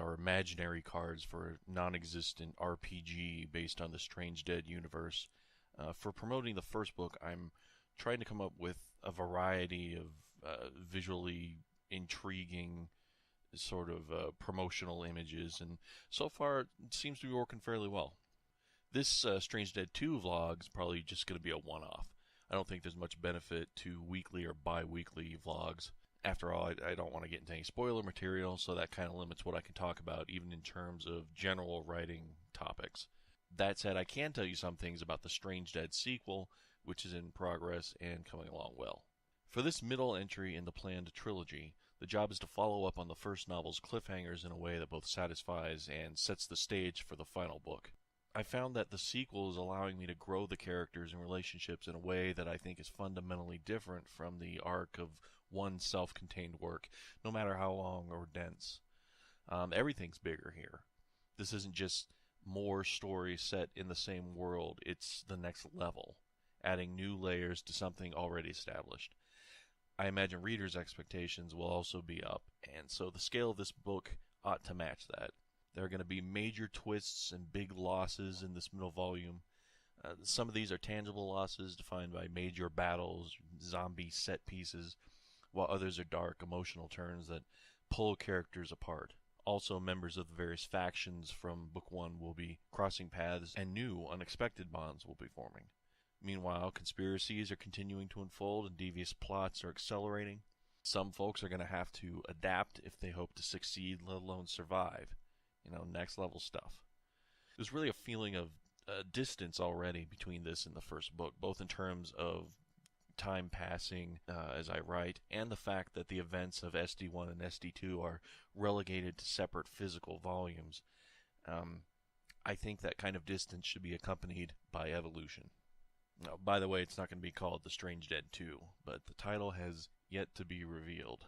are imaginary cards for a non-existent RPG based on the Strange Dead universe. For promoting the first book, I'm trying to come up with a variety of visually intriguing sort of promotional images, and so far it seems to be working fairly well. This Strange Dead 2 vlog is probably just going to be a one-off. I don't think there's much benefit to weekly or bi-weekly vlogs. After all, I don't want to get into any spoiler material, so that kind of limits what I can talk about, even in terms of general writing topics. That said, I can tell you some things about the Strange Dead sequel, which is in progress and coming along well. For this middle entry in the planned trilogy, the job is to follow up on the first novel's cliffhangers in a way that both satisfies and sets the stage for the final book. I found that the sequel is allowing me to grow the characters and relationships in a way that I think is fundamentally different from the arc of one self-contained work, no matter how long or dense. Everything's bigger here. This isn't just more stories set in the same world, it's the next level, adding new layers to something already established. I imagine readers' expectations will also be up, and so the scale of this book ought to match that. There are going to be major twists and big losses in this middle volume. Some of these are tangible losses defined by major battles, zombie set pieces, while others are dark, emotional turns that pull characters apart. Also, members of the various factions from Book 1 will be crossing paths, and new, unexpected bonds will be forming. Meanwhile, conspiracies are continuing to unfold and devious plots are accelerating. Some folks are going to have to adapt if they hope to succeed, let alone survive. Next level stuff. There's really a feeling of distance already between this and the first book, both in terms of time passing as I write, and the fact that the events of SD1 and SD2 are relegated to separate physical volumes. I think that kind of distance should be accompanied by evolution. Now, by the way, it's not going to be called The Strange Dead 2, but the title has yet to be revealed.